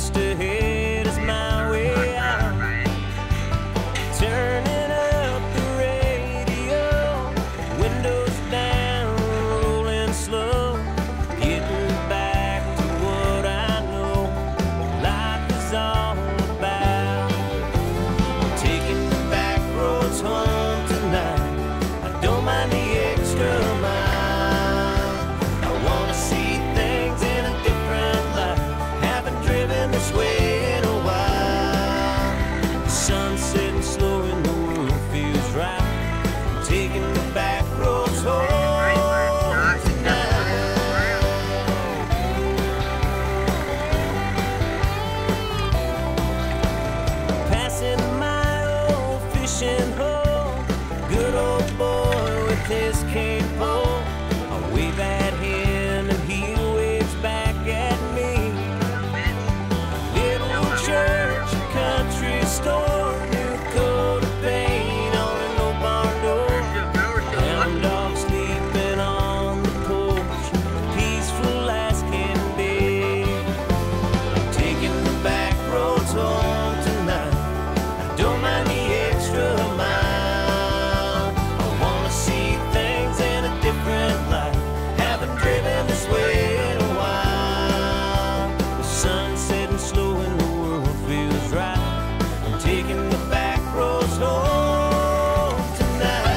West ahead is my way out. Turning up the radio, windows down, rolling slow. Getting back to what I know life is all about. Taking the back roads home tonight. I don't mind the extra mile. I wanna see things in a different light. Haven't driven this way in a while. The sun's setting slow and the world feels right. I'm taking the back roads home tonight. Passing my old fishing hole. Good old boy with his cane pole. I wave at him and he waves back at me. Little church, country store, new coat of paint on an old barn door. Hound dog sleeping on the porch, peaceful as can be. I'm taking the back roads home tonight. I don't mind the extra mile. I wanna see things in a different light. Haven't driven this way in a while. The sun's setting slow and the world feels right. I'm taking the back roads home tonight.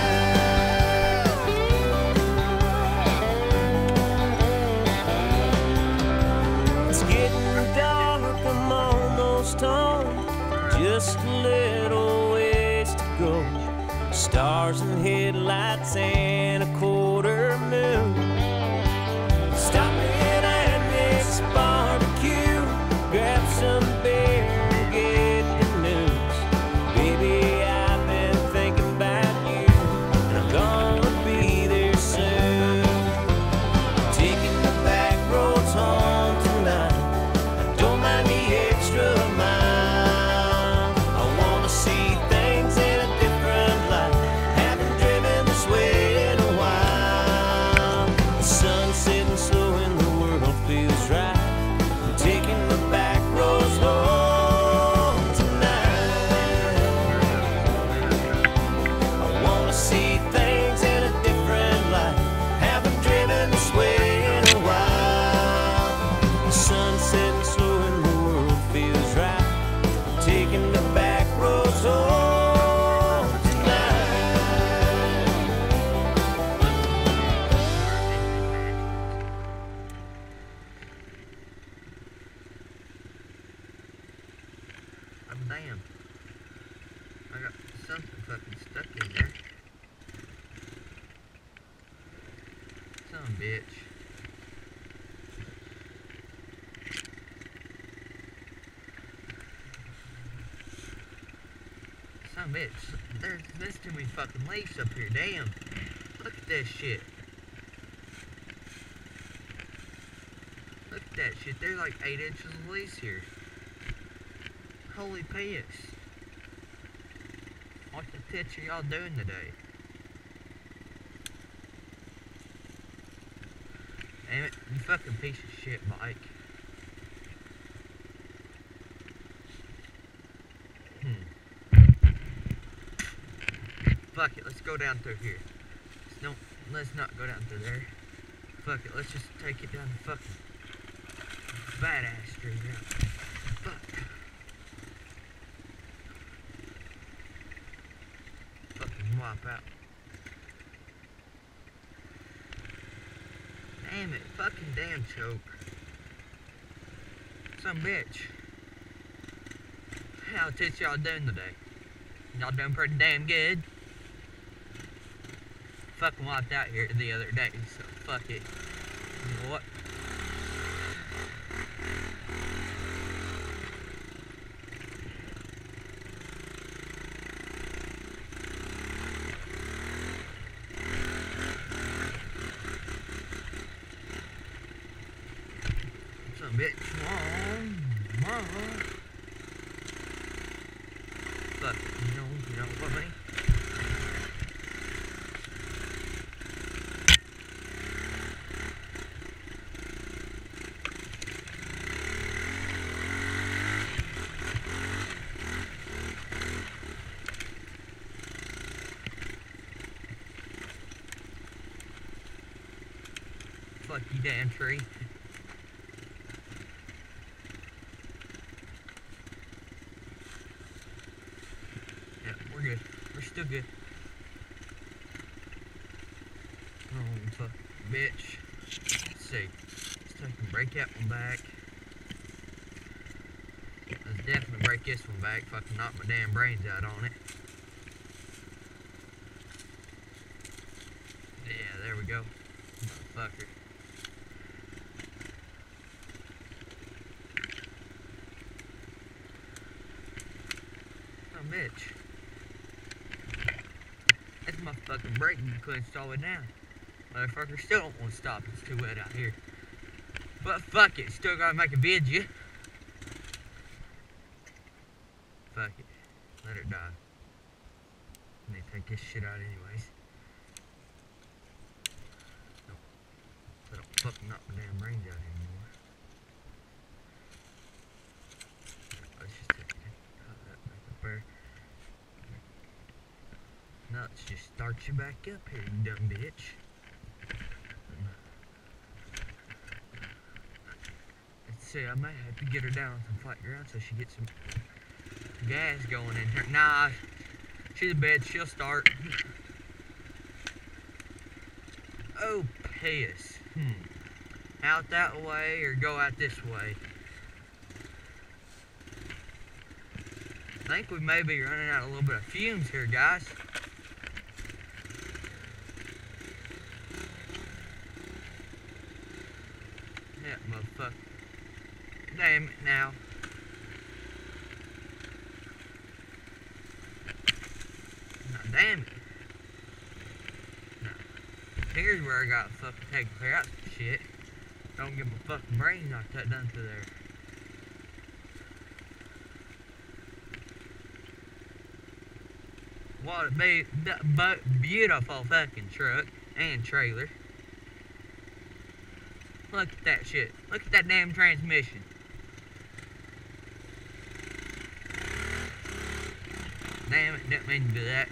It's getting dark, I'm almost home. Just a little ways to go. Stars and headlights and a quarter moon. Stopping at Nick's barbecue, grab some beer and get the news. Baby, I've been thinking about you, and I'm gonna be there soon. Taking the back roads home tonight. I don't mind the extra mile. I wanna see things in a different light. Haven't driven this way in a while. The sun's setting slow and the world feels right. I'm taking the back roads home tonight. I wanna see things in a different light. Haven't driven this way in a while. The sun's setting slow and the world feels right. I'm taking the back roads home tonight. Oh, damn. I got something fucking stuck in there. Son of a bitch. Son of a bitch. There's too many fucking leaves up here. Damn. Look at this shit. Look at that shit. There's like 8 inches of leaves here. Holy pants. What the tits are y'all doing today? Damn it, you fucking piece of shit bike. Fuck it, let's go down through here. Let's not go down through there. Fuck it, let's just take it down the fucking badass street out. Fuck. Fucking wipe out. Damn it, fucking damn choke. Some bitch. How tits y'all doing today? Y'all doing pretty damn good. Fucking wiped out here the other day, so fuck it. You know what? Some bitch. Mom. Fuck, you know what I mean? Fuck you, damn tree. Yeah, we're good. We're still good. Oh, fuck, bitch. Let's see. Let's take and break that one back. Let's definitely break this one back. Fucking knock my damn brains out on it. Yeah, there we go. Motherfucker. Oh, bitch. That's my fucking brake and you couldn't slow it down. Motherfucker still don't want to stop. It's too wet out here. But fuck it. Still gotta make a video. Fuck it. Let it die. I need to take this shit out anyways. Nope. I don't fucking knock my damn brains out anymore. Let's just take that back up there. Now let's just start you back up here, you dumb bitch. Let's see, I might have to get her down on some flat ground so she gets some gas going in her. Nah, she's a bitch, she'll start. Oh, piss. Out that way or go out this way? I think we may be running out a little bit of fumes here, guys. Yeah, motherfucker. Damn it now. No, damn it. No. Here's where I got fucking take clear out some shit. Don't get my fucking brain knocked that done through there. What a beautiful fucking truck and trailer. Look at that shit. Look at that damn transmission. Damn it, didn't mean to do that.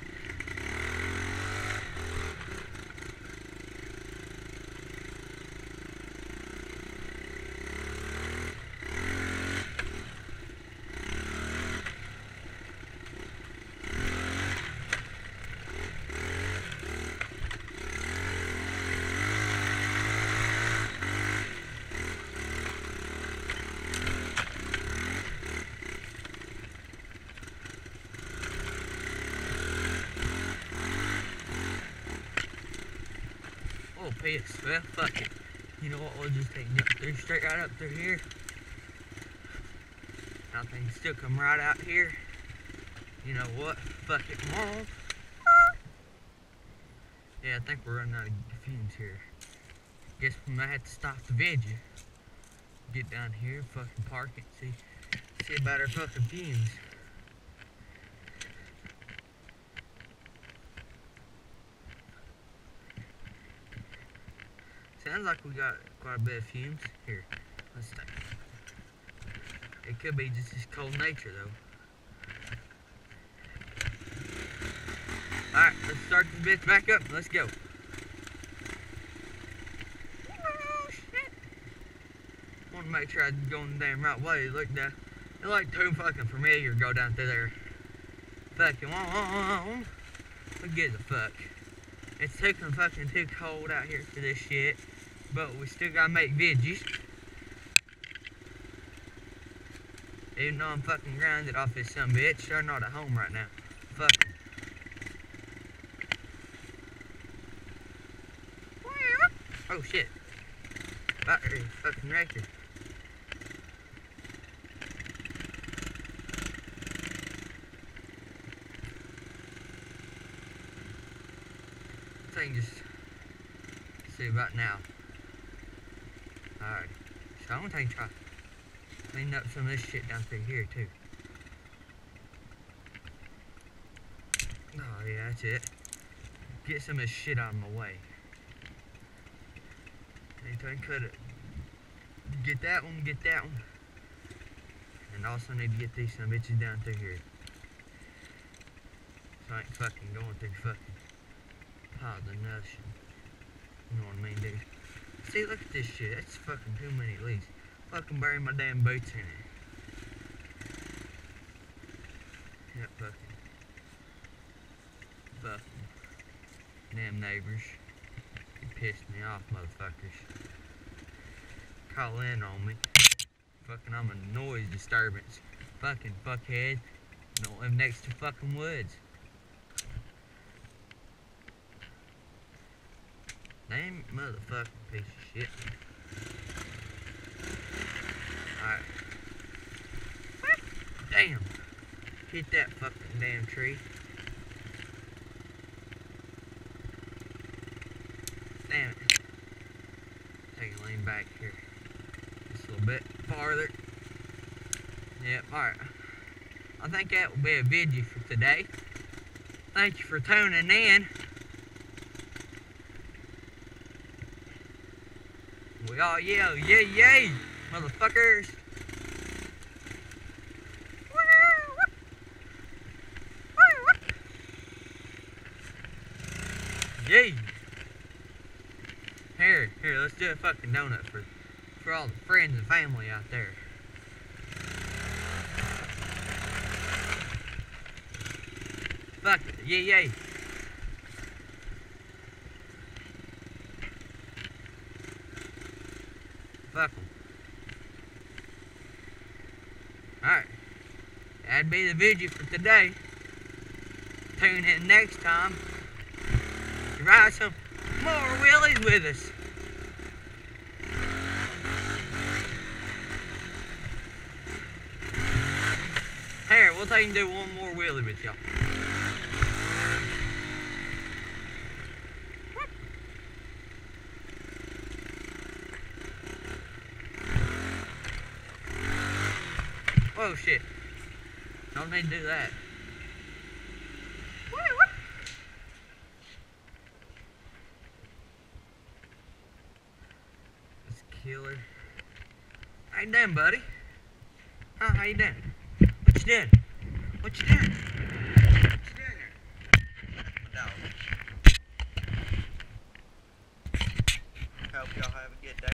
Oh, piss. Well, fuck it. You know what? We'll just take it straight right up through here. Nothing can still come right out here. You know what? Fuck it. Come on. Yeah, I think we're running out of fumes here. Guess we might have to stop the video. Get down here, fucking park it, see about our fucking fumes. Sounds like we got quite a bit of fumes. Here, let's take it. It could be just this cold nature though. Alright, let's start this bitch back up. Let's go. Oh, shit. Want to make sure I'm going the damn right way. Look down. It's like too fucking familiar to go down through there. Fucking who gives a fuck? It's too cold out here for this shit. But we still gotta make veggies. Even though I'm fucking grounded off this son bitch, they're not at home right now. Fuck 'em. Oh shit. Battery fucking record. Thing just see about now. Alright. So I'm gonna try clean up some of this shit down through here too. Oh yeah, that's it. Get some of this shit out of my way. Anything cut it. Get that one, and also need to get these some bitches down through here. So I ain't fucking going through fucking piles of nothing. You know what I mean, dude? See, look at this shit. That's fucking too many leaves. Fucking bury my damn boots in it. Yep, fucking. Damn neighbors. You pissed me off, motherfuckers. Call in on me. Fucking, I'm a noise disturbance. Fucking fuckhead. Don't live next to fucking woods. Damn motherfucking piece of shit. Alright. Damn. Hit that fucking damn tree. Damn it. Take a lean back here. Just a little bit farther. Yep, alright. I think that will be a video for today. Thank you for tuning in. We all yell, yay, yay, motherfuckers. Yay. Here, let's do a fucking donut for all the friends and family out there. Fuck it, yay, yay. Fuck them. Alright. That'd be the video for today. Tune in next time to ride some more wheelies with us. Here, we'll take and do one more wheelie with y'all. Oh shit. Don't need to do that. That's killer. How you doing, buddy? Huh, how you doing? What you doing? What you doing? What you doing there? My dog. Hope y'all have a good day.